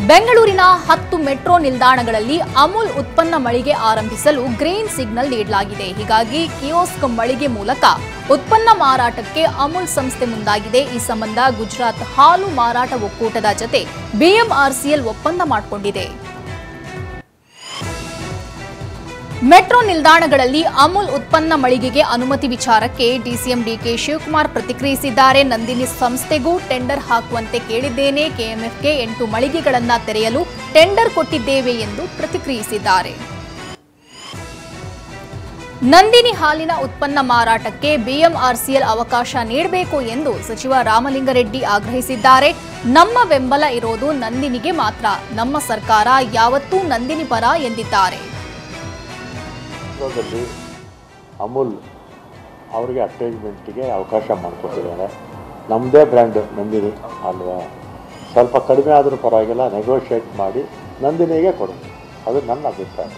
ಬೆಂಗಳೂರಿನ 10 ಮೆಟ್ರೋ ನಿಲ್ದಾಣಗಳಲ್ಲಿ ಅಮೂಲ್ ಉತ್ಪನ್ನ ಮಳಿಗೆ ಆರಂಭಿಸಲು ಗ್ರೀನ್ ಸಿಗ್ನಲ್ ನೀಡಲಾಗಿದೆ. ಹೀಗಾಗಿ ಕಿಯೋಸ್ಕ್ ಮಳಿಗೆ ಮೂಲಕ ಉತ್ಪನ್ನ ಮಾರಾಟಕ್ಕೆ ಅಮೂಲ್ ಸಂಸ್ಥೆ ಮುಂದಾಗಿದೆ. ಈ ಸಂಬಂಧ ಗುಜರಾತ್ ಹಾಲು ಮಾರಾಟ ಒಕ್ಕೂಟದ ಜತೆ ಬಿಎಂಆರ್ಸಿಎಲ್ ಒಪ್ಪಂದ ಮಾಡಿಕೊಂಡಿದೆ. ಮೆಟ್ರೋ ನಿಲ್ದಾಣಗಳಲ್ಲಿ ಅಮೂಲ್ ಉತ್ಪನ್ನ ಮಳಿಗೆಗೆ ಅನುಮತಿ ವಿಚಾರಕ್ಕೆ ಡಿಸಿಎಂ ಡಿಕೆ ಶಿವಕುಮಾರ್ ಪ್ರತಿಕ್ರಿಯಿಸಿದ್ದಾರೆ. ನಂದಿನಿ ಸಂಸ್ಥೆಗೂ ಟೆಂಡರ್ ಹಾಕುವಂತೆ ಕೇಳಿದ್ದೇನೆ. ಕೆಎಂಎಫ್ಗೆ 8 ಮಳಿಗೆಗಳನ್ನು ತೆರೆಯಲು ಟೆಂಡರ್ ಕೊಟ್ಟಿದ್ದೇವೆ ಎಂದು ಪ್ರತಿಕ್ರಿಯಿಸಿದ್ದಾರೆ. ನಂದಿನಿ ಹಾಲಿನ ಉತ್ಪನ್ನ ಮಾರಾಟಕ್ಕೆ ಬಿಎಂಆರ್ಸಿಎಲ್ ಅವಕಾಶ ನೀಡಬೇಕು ಎಂದು ಸಚಿವ ರಾಮಲಿಂಗಾರೆಡ್ಡಿ ಆಗ್ರಹಿಸಿದ್ದಾರೆ. ನಮ್ಮ ಬೆಂಬಲ ಇರೋದು ನಂದಿನಿಗೆ ಮಾತ್ರ, ನಮ್ಮ ಸರ್ಕಾರ ಯಾವತ್ತೂ ನಂದಿನಿ ಪರ ಎಂದಿದ್ದಾರೆ. ಅಮೂಲ್ ಅವರಿಗೆ ಅಡ್ವರ್ಟೈಸ್ಮೆಂಟ್ಗೆ ಅವಕಾಶ ಮಾಡಿಕೊಟ್ಟಿದ್ದಾರೆ. ನಮ್ಮದೇ ಬ್ರ್ಯಾಂಡ್ ನಂದಿನಿ ಅಲ್ವಾ, ಸ್ವಲ್ಪ ಕಡಿಮೆ ಆದರೂ ಪರವಾಗಿಲ್ಲ, ನೆಗೋಷಿಯೇಟ್ ಮಾಡಿ ನಂದಿನಿಗೆ ಕೊಡೋದು, ಅದು ನನ್ನ ಅಭಿಪ್ರಾಯ.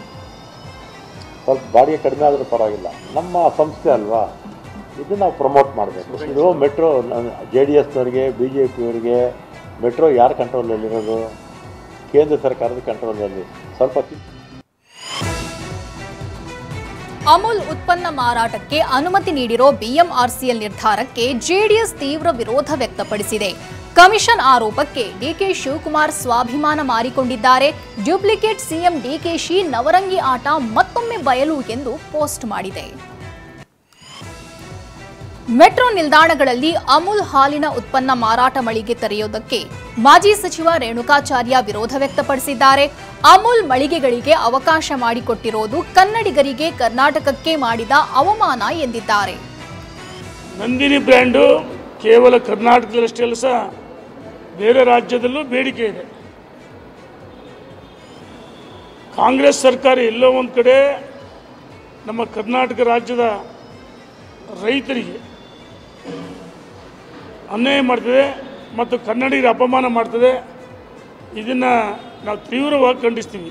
ಸ್ವಲ್ಪ ಬಾಡಿಗೆ ಕಡಿಮೆ ಆದರೂ ಪರವಾಗಿಲ್ಲ, ನಮ್ಮ ಸಂಸ್ಥೆ ಅಲ್ವಾ, ಇದು ನಾವು ಪ್ರಮೋಟ್ ಮಾಡಬೇಕು. ಇದು ಮೆಟ್ರೋ JDSನವ್ರಿಗೆ BJPಯವರಿಗೆ ಮೆಟ್ರೋ ಯಾರ ಕಂಟ್ರೋಲಲ್ಲಿರೋದು? ಕೇಂದ್ರ ಸರ್ಕಾರದ ಕಂಟ್ರೋಲಲ್ಲಿ. ಸ್ವಲ್ಪ ಅಮೂಲ್ ಉತ್ಪನ್ನ ಮಾರಾಟಕ್ಕೆ ಅನುಮತಿ ನೀಡಿರೋ ಬಿಎಂಆರ್ಸಿಎಲ್ ನಿರ್ಧಾರಕ್ಕೆ ಜೆಡಿಎಸ್ ತೀವ್ರ ವಿರೋಧ ವ್ಯಕ್ತಪಡಿಸಿದೆ. ಕಮಿಷನ್ ಆರೋಪಕ್ಕೆ ಡಿಕೆ ಶಿವಕುಮಾರ್ ಸ್ವಾಭಿಮಾನ ಮಾರಿಕೊಂಡಿದ್ದಾರೆ. ಡ್ಯೂಪ್ಲಿಕೇಟ್ ಸಿಎಂ ಡಿಕೆಶಿ ನವರಂಗಿ ಆಟ ಮತ್ತೊಮ್ಮೆ ಬಯಲು ಎಂದು ಪೋಸ್ಟ್ ಮಾಡಿದೆ. ಮೆಟ್ರೋ ನಿಲ್ದಾಣಗಳಲ್ಲಿ ಅಮೂಲ್ ಹಾಲಿನ ಉತ್ಪನ್ನ ಮಾರಾಟ ಮಳಿಗೆ ತೆರೆಯುವುದಕ್ಕೆ ಮಾಜಿ ಸಚಿವ ರೇಣುಕಾಚಾರ್ಯ ವಿರೋಧ ವ್ಯಕ್ತಪಡಿಸಿದ್ದಾರೆ. ಅಮೂಲ್ ಮಳಿಗೆಗಳಿಗೆ ಅವಕಾಶ ಮಾಡಿಕೊಟ್ಟಿರೋದು ಕನ್ನಡಿಗರಿಗೆ, ಕರ್ನಾಟಕಕ್ಕೆ ಮಾಡಿದ ಅವಮಾನ ಎಂದಿದ್ದಾರೆ. ನಂದಿನಿ ಬ್ರ್ಯಾಂಡು ಕೇವಲ ಕರ್ನಾಟಕದಲ್ಲಷ್ಟೇ ಅಲ್ಲ ಸಹ ಬೇರೆ ರಾಜ್ಯದಲ್ಲೂ ಬೇಡಿಕೆ ಇದೆ. ಕಾಂಗ್ರೆಸ್ ಸರ್ಕಾರ ಎಲ್ಲೋ ಒಂದು ಕಡೆ ನಮ್ಮ ಕರ್ನಾಟಕ ರಾಜ್ಯದ ರೈತರಿಗೆ ಅನ್ಯಾಯ ಮಾಡ್ತದೆ ಮತ್ತು ಕನ್ನಡಿಗರ ಅಪಮಾನ ಮಾಡ್ತದೆ. ಇದನ್ನು ನಾವು ತೀವ್ರವಾಗಿ ಖಂಡಿಸ್ತೀವಿ.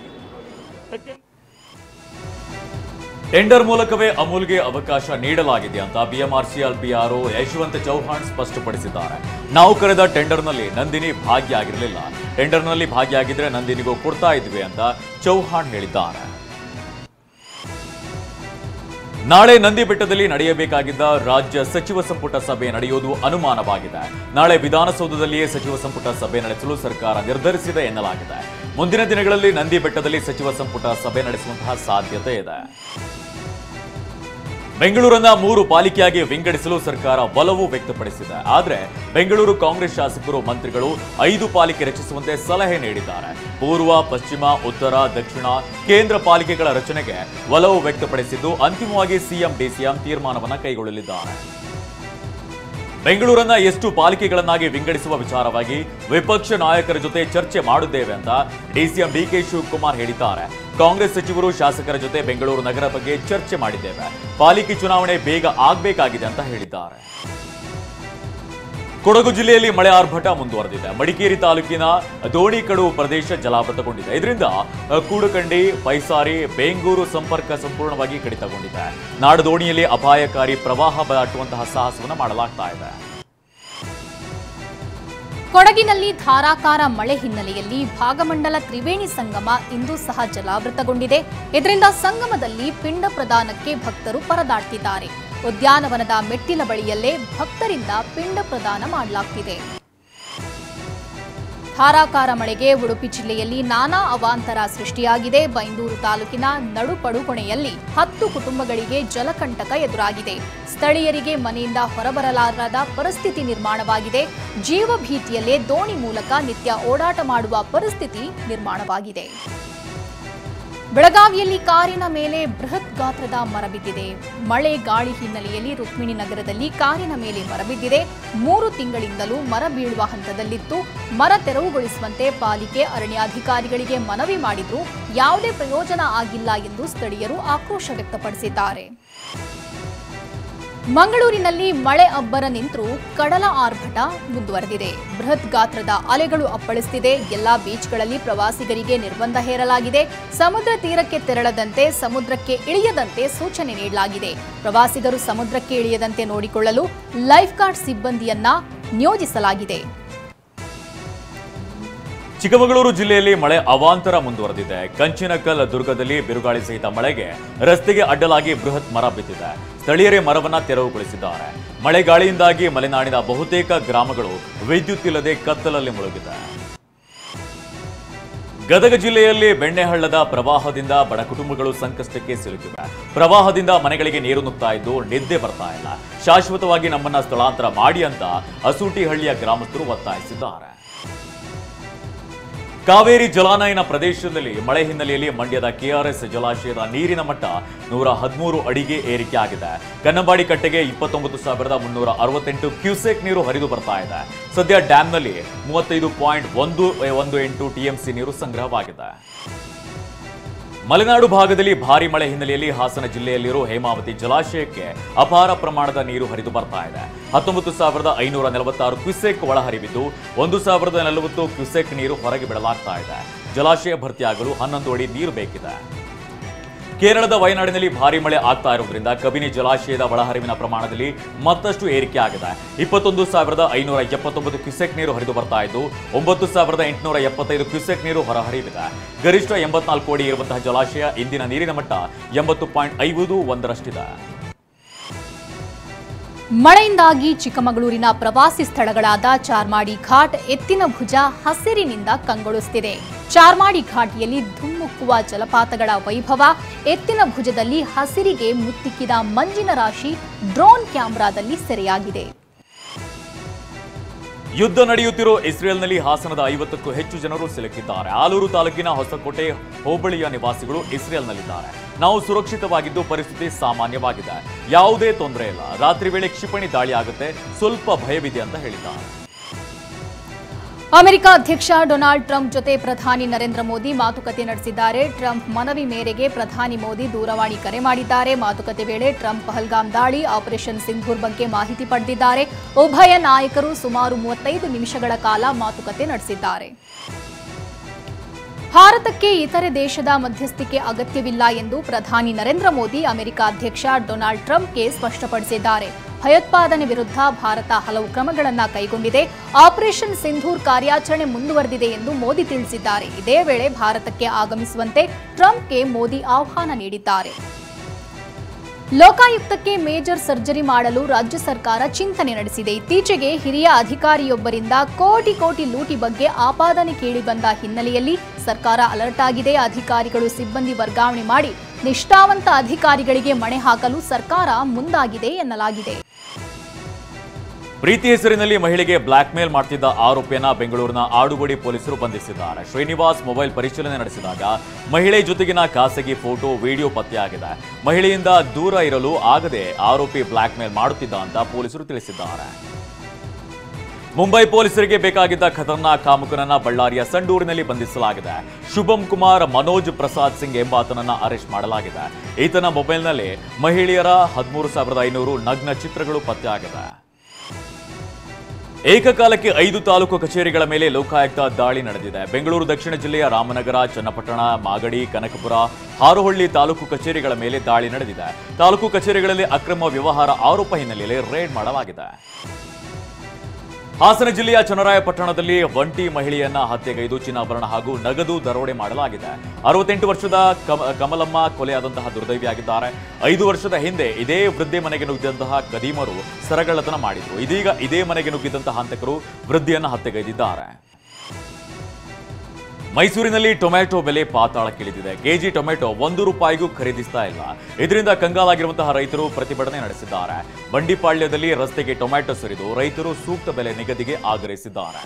ಟೆಂಡರ್ ಮೂಲಕವೇ ಅಮೂಲ್ಗೆ ಅವಕಾಶ ನೀಡಲಾಗಿದೆ ಅಂತ ಬಿಎಂಆರ್ಸಿಎಲ್ ಬಿಆರ್ಒ ಯಶವಂತ್ ಚೌಹಾಣ್ ಸ್ಪಷ್ಟಪಡಿಸಿದ್ದಾರೆ. ನಾವು ಕರೆದ ಟೆಂಡರ್ನಲ್ಲಿ ನಂದಿನಿ ಭಾಗಿಯಾಗಿರಲಿಲ್ಲ. ಟೆಂಡರ್ನಲ್ಲಿ ಭಾಗಿಯಾಗಿದ್ರೆ ನಂದಿನಿಗೂ ಕೊಡ್ತಾ ಇದ್ವಿ ಅಂತ ಚೌಹಾಣ್ ಹೇಳಿದ್ದಾರೆ. ನಾಳೆ ನಂದಿ ಬೆಟ್ಟದಲ್ಲಿ ನಡೆಯಬೇಕಾಗಿದ್ದ ರಾಜ್ಯ ಸಚಿವ ಸಂಪುಟ ಸಭೆ ನಡೆಯುವುದು ಅನುಮಾನವಾಗಿದೆ. ನಾಳೆ ವಿಧಾನಸೌಧದಲ್ಲಿಯೇ ಸಚಿವ ಸಂಪುಟ ಸಭೆ ನಡೆಸಲು ಸರ್ಕಾರ ನಿರ್ಧರಿಸಿದೆ ಎನ್ನಲಾಗಿದೆ. ಮುಂದಿನ ದಿನಗಳಲ್ಲಿ ನಂದಿ ಬೆಟ್ಟದಲ್ಲಿ ಸಚಿವ ಸಂಪುಟ ಸಭೆ ನಡೆಸುವಂತಹ ಸಾಧ್ಯತೆ ಇದೆ. ಬೆಂಗಳೂರನ್ನ 3 ಪಾಲಿಕೆಯಾಗಿ ವಿಂಗಡಿಸಲು ಸರ್ಕಾರ ಒಲವು ವ್ಯಕ್ತಪಡಿಸಿದೆ. ಆದರೆ ಬೆಂಗಳೂರು ಕಾಂಗ್ರೆಸ್ ಶಾಸಕರು, ಮಂತ್ರಿಗಳು 5 ಪಾಲಿಕೆ ರಚಿಸುವಂತೆ ಸಲಹೆ ನೀಡಿದ್ದಾರೆ. ಪೂರ್ವ, ಪಶ್ಚಿಮ, ಉತ್ತರ, ದಕ್ಷಿಣ, ಕೇಂದ್ರ ಪಾಲಿಕೆಗಳ ರಚನೆಗೆ ಒಲವು ವ್ಯಕ್ತಪಡಿಸಿದ್ದು ಅಂತಿಮವಾಗಿ ಸಿಎಂ ಡಿಸಿಎಂ ತೀರ್ಮಾನವನ್ನು ಕೈಗೊಳ್ಳಲಿದ್ದಾರೆ. ಬೆಂಗಳೂರನ್ನ ಎಷ್ಟು ಪಾಲಿಕೆಗಳನ್ನಾಗಿ ವಿಂಗಡಿಸುವ ವಿಚಾರವಾಗಿ ವಿಪಕ್ಷ ನಾಯಕರ ಜೊತೆ ಚರ್ಚೆ ಮಾಡಿದ್ದೇವೆ ಅಂತ ಡಿಸಿಎಂ ಡಿಕೆ ಶಿವಕುಮಾರ್ ಹೇಳಿದ್ದಾರೆ. ಕಾಂಗ್ರೆಸ್ ಸಚಿವರು, ಶಾಸಕರ ಜೊತೆ ಬೆಂಗಳೂರು ನಗರ ಬಗ್ಗೆ ಚರ್ಚೆ ಮಾಡಿದ್ದೇವೆ. ಪಾಲಿಕೆ ಚುನಾವಣೆ ಬೇಗ ಆಗಬೇಕಾಗಿದೆ ಅಂತ ಹೇಳಿದ್ದಾರೆ. ಕೊಡಗು ಜಿಲ್ಲೆಯಲ್ಲಿ ಮಳೆ ಆರ್ಭಟ ಮುಂದುವರೆದಿದೆ. ಮಡಿಕೇರಿ ತಾಲೂಕಿನ ದೋಣಿಕಡು ಪ್ರದೇಶ ಜಲಾವೃತಗೊಂಡಿದೆ. ಇದರಿಂದ ಕೂಡುಕಂಡಿ, ಪೈಸಾರಿ, ಬೇಂಗೂರು ಸಂಪರ್ಕ ಸಂಪೂರ್ಣವಾಗಿ ಕಡಿತಗೊಂಡಿದೆ. ನಾಡದೋಣಿಯಲ್ಲಿ ಅಪಾಯಕಾರಿ ಪ್ರವಾಹ ದಾಟುವಂತಹ ಸಾಹಸವನ್ನು ಮಾಡಲಾಗ್ತಾ ಇದೆ. ಕೊಡಗಿನಲ್ಲಿ ಧಾರಾಕಾರ ಮಳೆ ಹಿನ್ನೆಲೆಯಲ್ಲಿ ಭಾಗಮಂಡಲ ತ್ರಿವೇಣಿ ಸಂಗಮ ಇಂದು ಸಹ ಜಲಾವೃತಗೊಂಡಿದೆ. ಇದರಿಂದ ಸಂಗಮದಲ್ಲಿ ಪಿಂಡ ಪ್ರದಾನಕ್ಕೆ ಭಕ್ತರು ಪರದಾಡ್ತಿದ್ದಾರೆ. ಉದ್ಯಾನವನದ ಮೆಟ್ಟಿಲ ಬಳಿಯಲ್ಲೇ ಭಕ್ತರಿಂದ ಪಿಂಡ ಪ್ರದಾನ ಮಾಡಲಾಗ್ತಿದೆ. ಧಾರಾಕಾರ ಮಳೆಗೆ ಉಡುಪಿ ಜಿಲ್ಲೆಯಲ್ಲಿ ನಾನಾ ಅವಾಂತರ ಸೃಷ್ಟಿಯಾಗಿದೆ. ಬೈಂದೂರು ತಾಲೂಕಿನ ನಡುಪಡುಕೊಣೆಯಲ್ಲಿ 10 ಕುಟುಂಬಗಳಿಗೆ ಜಲಕಂಟಕ ಎದುರಾಗಿದೆ. ಸ್ಥಳೀಯರಿಗೆ ಮನೆಯಿಂದ ಹೊರಬರಲಾರದ ಪರಿಸ್ಥಿತಿ ನಿರ್ಮಾಣವಾಗಿದೆ. ಜೀವ ಭೀತಿಯಲ್ಲೇ ದೋಣಿ ಮೂಲಕ ನಿತ್ಯ ಓಡಾಟ ಮಾಡುವ ಪರಿಸ್ಥಿತಿ ನಿರ್ಮಾಣವಾಗಿದೆ. ಬೆಳಗಾವಿಯಲ್ಲಿ ಕಾರಿನ ಮೇಲೆ ಬೃಹತ್ ಗಾತ್ರದ ಮರ ಬಿದ್ದಿದೆ. ಮಳೆ ಗಾಳಿ ಹಿನ್ನೆಲೆಯಲ್ಲಿ ರುಕ್ಮಿಣಿ ನಗರದಲ್ಲಿ ಕಾರಿನ ಮೇಲೆ ಮರ ಬಿದ್ದಿದೆ. 3 ತಿಂಗಳಿಂದಲೂ ಮರ ಬೀಳುವ ಹಂತದಲ್ಲಿತ್ತು. ಮರ ತೆರವುಗೊಳಿಸುವಂತೆ ಪಾಲಿಕೆ ಅರಣ್ಯಾಧಿಕಾರಿಗಳಿಗೆ ಮನವಿ ಮಾಡಿದ್ರೂ ಯಾವುದೇ ಪ್ರಯೋಜನ ಆಗಿಲ್ಲ ಎಂದು ಸ್ಥಳೀಯರು ಆಕ್ರೋಶ ವ್ಯಕ್ತಪಡಿಸಿದ್ದಾರೆ. ಮಂಗಳೂರಿನಲ್ಲಿ ಮಳೆ ಅಬ್ಬರ ನಿಂತರೂ ಕಡಲ ಆರ್ಭಟ ಮುಂದುವರೆದಿದೆ. ಬೃಹತ್ ಗಾತ್ರದ ಅಲೆಗಳು ಅಪ್ಪಳಿಸುತ್ತಿದೆ. ಎಲ್ಲಾ ಬೀಚ್ಗಳಲ್ಲಿ ಪ್ರವಾಸಿಗರಿಗೆ ನಿರ್ಬಂಧ ಹೇರಲಾಗಿದೆ. ಸಮುದ್ರ ತೀರಕ್ಕೆ ತೆರಳದಂತೆ, ಸಮುದ್ರಕ್ಕೆ ಇಳಿಯದಂತೆ ಸೂಚನೆ ನೀಡಲಾಗಿದೆ. ಪ್ರವಾಸಿಗರು ಸಮುದ್ರಕ್ಕೆ ಇಳಿಯದಂತೆ ನೋಡಿಕೊಳ್ಳಲು ಲೈಫ್ ಗಾರ್ಡ್ ಸಿಬ್ಬಂದಿಯನ್ನ ನಿಯೋಜಿಸಲಾಗಿದೆ. ಚಿಕ್ಕಮಗಳೂರು ಜಿಲ್ಲೆಯಲ್ಲಿ ಮಳೆ ಅವಾಂತರ ಮುಂದುವರೆದಿದೆ. ಕಂಚಿನಕಲ್ ದುರ್ಗದಲ್ಲಿ ಬಿರುಗಾಳಿ ಸಹಿತ ಮಳೆಗೆ ರಸ್ತೆಗೆ ಅಡ್ಡಲಾಗಿ ಬೃಹತ್ ಮರ ಬಿದ್ದಿದೆ. ಸ್ಥಳೀಯರೇ ಮರವನ್ನ ತೆರವುಗೊಳಿಸಿದ್ದಾರೆ. ಮಳೆಗಾಳಿಯಿಂದಾಗಿ ಮಲೆನಾಡಿನ ಬಹುತೇಕ ಗ್ರಾಮಗಳು ವಿದ್ಯುತ್ ಇಲ್ಲದೆ ಕತ್ತಲಲ್ಲಿ ಮುಳುಗಿದೆ. ಗದಗ ಜಿಲ್ಲೆಯಲ್ಲಿ ಬೆಣ್ಣೆಹಳ್ಳದ ಪ್ರವಾಹದಿಂದ ಬಡ ಕುಟುಂಬಗಳು ಸಂಕಷ್ಟಕ್ಕೆ ಸಿಲುಕಿವೆ. ಪ್ರವಾಹದಿಂದ ಮನೆಗಳಿಗೆ ನೀರು ನುಗ್ತಾ ಇದ್ದು ನಿದ್ದೆ ಬರ್ತಾ ಇಲ್ಲ. ಶಾಶ್ವತವಾಗಿ ನಮ್ಮನ್ನ ಸ್ಥಳಾಂತರ ಮಾಡಿ ಅಂತ ಅಸೂಟಿಹಳ್ಳಿಯ ಗ್ರಾಮಸ್ಥರು ಒತ್ತಾಯಿಸಿದ್ದಾರೆ. ಕಾವೇರಿ ಜಲಾನಯನ ಪ್ರದೇಶದಲ್ಲಿ ಮಳೆ ಹಿನ್ನೆಲೆಯಲ್ಲಿ ಮಂಡ್ಯದ ಕೆಆರ್ಎಸ್ ಜಲಾಶಯದ ನೀರಿನ ಮಟ್ಟ 113 ಅಡಿಗೆ ಏರಿಕೆ ಆಗಿದೆ. ಕನ್ನಂಬಾಡಿ ಕಟ್ಟೆಗೆ 29,368 ಕ್ಯೂಸೆಕ್ ನೀರು ಹರಿದು ಬರ್ತಾ ಇದೆ. ಸದ್ಯ ಡ್ಯಾಂನಲ್ಲಿ 35.118 ಟಿಎಂಸಿ ನೀರು ಸಂಗ್ರಹವಾಗಿದೆ. ಮಲೆನಾಡು ಭಾಗದಲ್ಲಿ ಭಾರಿ ಮಳೆ ಹಿನ್ನೆಲೆಯಲ್ಲಿ ಹಾಸನ ಜಿಲ್ಲೆಯಲ್ಲಿರುವ ಹೇಮಾವತಿ ಜಲಾಶಯಕ್ಕೆ ಅಪಾರ ಪ್ರಮಾಣದ ನೀರು ಹರಿದು ಬರ್ತಾ ಇದೆ. 19,546 ಕ್ಯೂಸೆಕ್ ಒಳಹರಿವಿದ್ದು 1,040 ಕ್ಯೂಸೆಕ್ ನೀರು ಹೊರಗೆ ಬಿಡಲಾಗ್ತಾ ಇದೆ. ಜಲಾಶಯ ಭರ್ತಿಯಾಗಲು 11 ಅಡಿ ನೀರು ಬೇಕಿದೆ. ಕೇರಳದ ವಯನಾಡಿನಲ್ಲಿ ಭಾರಿ ಮಳೆ ಆಗ್ತಾ ಇರುವುದರಿಂದ ಕಬಿನಿ ಜಲಾಶಯದ ಒಳಹರಿವಿನ ಪ್ರಮಾಣದಲ್ಲಿ ಮತ್ತಷ್ಟು ಏರಿಕೆ ಆಗಿದೆ. 21,579 ಕ್ಯೂಸೆಕ್ ನೀರು ಹರಿದು ಬರ್ತಾ ಇದ್ದು 9,875 ಕ್ಯೂಸೆಕ್ ನೀರು ಹೊರಹರಿವಿದೆ. ಗರಿಷ್ಠ 84 ಅಡಿ ಇರುವಂತಹ ಜಲಾಶಯ ಇಂದಿನ ನೀರಿನ ಮಟ್ಟ 80.51ರಷ್ಟಿದೆ. ಮಳೆಯಿಂದಾಗಿ ಚಿಕ್ಕಮಗಳೂರಿನ ಪ್ರವಾಸಿ ಸ್ಥಳಗಳಾದ ಚಾರ್ಮಾಡಿ ಘಾಟ್ ಎತ್ತಿನ ಭುಜ ಹಸಿರಿನಿಂದ ಕಂಗೊಳಿಸುತ್ತಿದೆ. ಚಾರ್ಮಾಡಿ ಘಾಟಿಯಲ್ಲಿ ಧುಮ್ಮುಕ್ಕುವ ಜಲಪಾತಗಳ ವೈಭವ, ಎತ್ತಿನ ಭುಜದಲ್ಲಿ ಹಸಿರಿಗೆ ಮುತ್ತಿಕ್ಕಿದ ಮಂಜಿನ ರಾಶಿ ಡ್ರೋನ್ ಕ್ಯಾಮೆರಾದಲ್ಲಿ ಸೆರೆಯಾಗಿದೆ. ಯುದ್ಧ ನಡೆಯುತ್ತಿರೋ ಇಸ್ರೇಲ್ನಲ್ಲಿ ಹಾಸನದ 50ಕ್ಕೂ ಹೆಚ್ಚು ಜನರು ಸಿಲುಕಿದ್ದಾರೆ. ಆಲೂರು ತಾಲೂಕಿನ ಹೊಸಕೋಟೆ ಹೋಬಳಿಯ ನಿವಾಸಿಗಳು ಇಸ್ರೇಲ್ನಲ್ಲಿದ್ದಾರೆ. ನಾವು ಸುರಕ್ಷಿತವಾಗಿದ್ದು ಪರಿಸ್ಥಿತಿ ಸಾಮಾನ್ಯವಾಗಿದೆ, ಯಾವುದೇ ತೊಂದರೆ ಇಲ್ಲ. ರಾತ್ರಿ ವೇಳೆ ಕ್ಷಿಪಣಿ ದಾಳಿ ಆಗುತ್ತೆ, ಸ್ವಲ್ಪ ಭಯವಿದೆ ಅಂತ ಹೇಳಿದ್ದಾರೆ. ಅಮೆರಿಕ ಅಧ್ಯಕ್ಷ ಡೊನಾಲ್ಡ್ ಟ್ರಂಪ್ ಜೊತೆ ಪ್ರಧಾನಿ ನರೇಂದ್ರ ಮೋದಿ ಮಾತುಕತೆ ನಡೆಸಿದ್ದಾರೆ. ಟ್ರಂಪ್ ಮನವಿ ಮೇರೆಗೆ ಪ್ರಧಾನಿ ಮೋದಿ ದೂರವಾಣಿ ಕರೆ ಮಾಡಿದ್ದಾರೆ. ಮಾತುಕತೆ ವೇಳೆ ಟ್ರಂಪ್ ಪಹಲ್ಗಾಮ್ ದಾಳಿ, ಆಪರೇಷನ್ ಸಿಂಧೂರ್ ಬಗ್ಗೆ ಮಾಹಿತಿ ಪಡೆದಿದ್ದಾರೆ. ಉಭಯ ನಾಯಕರು ಸುಮಾರು 35 ನಿಮಿಷಗಳ ಕಾಲ ಮಾತುಕತೆ ನಡೆಸಿದ್ದಾರೆ. ಭಾರತಕ್ಕೆ ಇತರೆ ದೇಶದ ಮಧ್ಯಸ್ಥಿಕೆ ಅಗತ್ಯವಿಲ್ಲ ಎಂದು ಪ್ರಧಾನಿ ನರೇಂದ್ರ ಮೋದಿ ಅಮೆರಿಕ ಅಧ್ಯಕ್ಷ ಡೊನಾಲ್ಡ್ ಟ್ರಂಪ್ಗೆ ಸ್ಪಷ್ಟಪಡಿಸಿದ್ದಾರೆ. ಭಯೋತ್ಪಾದನೆ ವಿರುದ್ಧ ಭಾರತ ಹಲವು ಕ್ರಮಗಳನ್ನು ಕೈಗೊಂಡಿದೆ. ಆಪರೇಷನ್ ಸಿಂಧೂರ್ ಕಾರ್ಯಾಚರಣೆ ಮುಂದುವರೆದಿದೆ ಎಂದು ಮೋದಿ ತಿಳಿಸಿದ್ದಾರೆ. ಇದೇ ವೇಳೆ ಭಾರತಕ್ಕೆ ಆಗಮಿಸುವಂತೆ ಟ್ರಂಪ್ಗೆ ಮೋದಿ ಆಹ್ವಾನ ನೀಡಿದ್ದಾರೆ. ಲೋಕಾಯುಕ್ತಕ್ಕೆ ಮೇಜರ್ ಸರ್ಜರಿ ಮಾಡಲು ರಾಜ್ಯ ಸರ್ಕಾರ ಚಿಂತನೆ ನಡೆಸಿದೆ. ಇತ್ತೀಚೆಗೆ ಹಿರಿಯ ಅಧಿಕಾರಿಯೊಬ್ಬರಿಂದ ಕೋಟಿ ಲೂಟಿ ಬಗ್ಗೆ ಆಪಾದನೆ ಕೇಳಿಬಂದ ಹಿನ್ನೆಲೆಯಲ್ಲಿ ಸರ್ಕಾರ ಅಲರ್ಟ್ ಆಗಿದೆ. ಅಧಿಕಾರಿಗಳು ಸಿಬ್ಬಂದಿ ವರ್ಗಾವಣೆ ಮಾಡಿ ನಿಷ್ಠಾವಂತ ಅಧಿಕಾರಿಗಳಿಗೆ ಮಣೆ ಹಾಕಲು ಸರ್ಕಾರ ಮುಂದಾಗಿದೆ ಎನ್ನಲಾಗಿದೆ. ಪ್ರೀತಿ ಹೆಸರಿನಲ್ಲಿ ಮಹಿಳೆಗೆ ಬ್ಲಾಕ್ ಮೇಲ್ ಮಾಡ್ತಿದ್ದ ಆರೋಪಿಯನ್ನ ಬೆಂಗಳೂರಿನ ಆಡುಗೋಡಿ ಪೊಲೀಸರು ಬಂಧಿಸಿದ್ದಾರೆ. ಶ್ರೀನಿವಾಸ್ ಮೊಬೈಲ್ ಪರಿಶೀಲನೆ ನಡೆಸಿದಾಗ ಮಹಿಳೆ ಜೊತೆಗಿನ ಖಾಸಗಿ ಫೋಟೋ, ವಿಡಿಯೋ ಪತ್ತೆಯಾಗಿದೆ. ಮಹಿಳೆಯಿಂದ ದೂರ ಇರಲು ಆಗದೆ ಆರೋಪಿ ಬ್ಲಾಕ್ ಮೇಲ್ ಮಾಡುತ್ತಿದ್ದ ಅಂತ ಪೊಲೀಸರು ತಿಳಿಸಿದ್ದಾರೆ. ಮುಂಬೈ ಪೊಲೀಸರಿಗೆ ಬೇಕಾಗಿದ್ದ ಖತರ್ನಾಕ್ ಕಾಮುಕನನ್ನ ಬಳ್ಳಾರಿಯ ಸಂಡೂರಿನಲ್ಲಿ ಬಂಧಿಸಲಾಗಿದೆ. ಶುಭಂ ಕುಮಾರ್ ಮನೋಜ್ ಪ್ರಸಾದ್ ಸಿಂಗ್ ಎಂಬಾತನನ್ನ ಅರೆಸ್ಟ್ ಮಾಡಲಾಗಿದೆ. ಈತನ ಮೊಬೈಲ್ನಲ್ಲಿ ಮಹಿಳೆಯರ 13,500 ನಗ್ನ ಚಿತ್ರಗಳು ಪತ್ತೆಯಾಗಿದೆ. ಏಕಕಾಲಕ್ಕೆ 5 ತಾಲೂಕು ಕಚೇರಿಗಳ ಮೇಲೆ ಲೋಕಾಯುಕ್ತ ದಾಳಿ ನಡೆದಿದೆ. ಬೆಂಗಳೂರು ದಕ್ಷಿಣ ಜಿಲ್ಲೆಯ ರಾಮನಗರ, ಚನ್ನಪಟ್ಟಣ, ಮಾಗಡಿ, ಕನಕಪುರ, ಹಾರೋಹಳ್ಳಿ ತಾಲೂಕು ಕಚೇರಿಗಳ ಮೇಲೆ ದಾಳಿ ನಡೆದಿದೆ. ತಾಲೂಕು ಕಚೇರಿಗಳಲ್ಲಿ ಅಕ್ರಮ ವ್ಯವಹಾರ ಆರೋಪ ಹಿನ್ನೆಲೆಯಲ್ಲಿ ರೇಡ್ ಮಾಡಲಾಗಿದೆ. ಹಾಸನ ಜಿಲ್ಲೆಯ ಚನ್ನರಾಯಪಟ್ಟಣದಲ್ಲಿ ಒಂಟಿ ಮಹಿಳೆಯನ್ನ ಹತ್ಯೆಗೈದು ಚಿನ್ನಾಭರಣ ಹಾಗೂ ನಗದು ದರೋಡೆ ಮಾಡಲಾಗಿದೆ. 68 ವರ್ಷದ ಕಮಲಮ್ಮ ಕೊಲೆಯಾದಂತಹ ದುರ್ದೈವಿಯಾಗಿದ್ದಾರೆ. 5 ವರ್ಷದ ಹಿಂದೆ ಇದೇ ವೃದ್ಧೆ ಮನೆಗೆ ನುಗ್ಗಿದಂತಹ ಕದೀಮರು ಸರಗಳ್ಳತನ ಮಾಡಿದ್ರು. ಇದೀಗ ಇದೇ ಮನೆಗೆ ನುಗ್ಗಿದಂತಹ ಹಂತಕರು ವೃದ್ಧೆಯನ್ನ ಹತ್ಯೆಗೈದಿದ್ದಾರೆ. ಮೈಸೂರಿನಲ್ಲಿ ಟೊಮ್ಯಾಟೊ ಬೆಲೆ ಪಾತಾಳಕ್ಕಿಳಿದಿದೆ. ಕೆಜಿ ಟೊಮೆಟೊ 1 ರೂಪಾಯಿಗೂ ಖರೀದಿಸ್ತಾ ಇಲ್ಲ. ಇದರಿಂದ ಕಂಗಾಲಾಗಿರುವಂತಹ ರೈತರು ಪ್ರತಿಭಟನೆ ನಡೆಸಿದ್ದಾರೆ. ಬಂಡಿಪಾಳ್ಯದಲ್ಲಿ ರಸ್ತೆಗೆ ಟೊಮ್ಯಾಟೊ ಸುರಿದು ರೈತರು ಸೂಕ್ತ ಬೆಲೆ ನಿಗದಿಗೆ ಆಗ್ರಹಿಸಿದ್ದಾರೆ.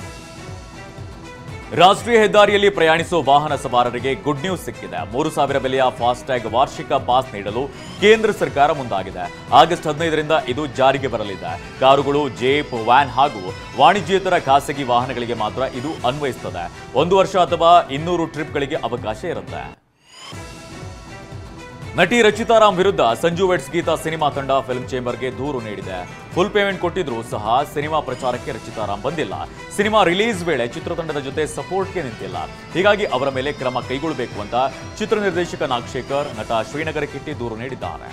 ರಾಷ್ಟ್ರೀಯ ಹೆದ್ದಾರಿಯಲ್ಲಿ ಪ್ರಯಾಣಿಸುವ ವಾಹನ ಸವಾರರಿಗೆ ಗುಡ್ ನ್ಯೂಸ್ ಸಿಕ್ಕಿದೆ. 3,000 ಬೆಲೆಯ ಫಾಸ್ಟ್ಯಾಗ್ ವಾರ್ಷಿಕ ಪಾಸ್ ನೀಡಲು ಕೇಂದ್ರ ಸರ್ಕಾರ ಮುಂದಾಗಿದೆ. ಆಗಸ್ಟ್ 15ರಿಂದ ಇದು ಜಾರಿಗೆ ಬರಲಿದೆ. ಕಾರುಗಳು, ಜೀಪ್, ವ್ಯಾನ್ ಹಾಗೂ ವಾಣಿಜ್ಯೇತರ ಖಾಸಗಿ ವಾಹನಗಳಿಗೆ ಮಾತ್ರ ಇದು ಅನ್ವಯಿಸುತ್ತದೆ. 1 ವರ್ಷ ಅಥವಾ 200 ಟ್ರಿಪ್ಗಳಿಗೆ ಅವಕಾಶ ಇರುತ್ತೆ. ನಟಿ ರಚಿತಾರಾಮ್ ವಿರುದ್ಧ ಸಂಜು ವೆಟ್ಸ್ ಗೀತಾ ಸಿನಿಮಾ ತಂಡ ಫಿಲ್ಮ್ ಚೇಂಬರ್ಗೆ ದೂರು ನೀಡಿದೆ. ಫುಲ್ ಪೇಮೆಂಟ್ ಕೊಟ್ಟಿದ್ರೂ ಸಹ ಸಿನಿಮಾ ಪ್ರಚಾರಕ್ಕೆ ರಚಿತಾರಾಮ್ ಬಂದಿಲ್ಲ. ಸಿನಿಮಾ ರಿಲೀಸ್ ವೇಳೆ ಚಿತ್ರತಂಡದ ಜೊತೆ ಸಪೋರ್ಟ್ಗೆ ನಿಂತಿಲ್ಲ. ಹೀಗಾಗಿ ಅವರ ಮೇಲೆ ಕ್ರಮ ಕೈಗೊಳ್ಳಬೇಕು ಅಂತ ಚಿತ್ರ ನಿರ್ದೇಶಕ ನಾಗಶೇಖರ್, ನಟ ಶ್ರೀನಗರ ಕಿಟ್ಟಿ ದೂರು ನೀಡಿದ್ದಾರೆ.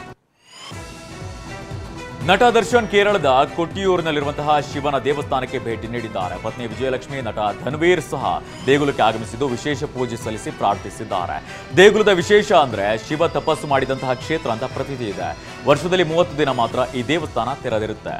ನಟ ದರ್ಶನ್ ಕೇರಳದ ಕೊಟ್ಟಿಯೂರಿನಲ್ಲಿರುವಂತಹ ಶಿವನ ದೇವಸ್ಥಾನಕ್ಕೆ ಭೇಟಿ ನೀಡಿದ್ದಾರೆ. ಪತ್ನಿ ವಿಜಯಲಕ್ಷ್ಮಿ, ನಟ ಧನ್ವೀರ್ ಸಹ ದೇಗುಲಕ್ಕೆ ಆಗಮಿಸಿದ್ದು ವಿಶೇಷ ಪೂಜೆ ಸಲ್ಲಿಸಿ ಪ್ರಾರ್ಥಿಸಿದ್ದಾರೆ. ದೇಗುಲದ ವಿಶೇಷ ಅಂದ್ರೆ ಶಿವ ತಪಸ್ಸು ಮಾಡಿದಂತಹ ಕ್ಷೇತ್ರ ಅಂತ ಪ್ರತೀತಿ ಇದೆ. ವರ್ಷದಲ್ಲಿ 30 ದಿನ ಮಾತ್ರ ಈ ದೇವಸ್ಥಾನ ತೆರೆದಿರುತ್ತೆ.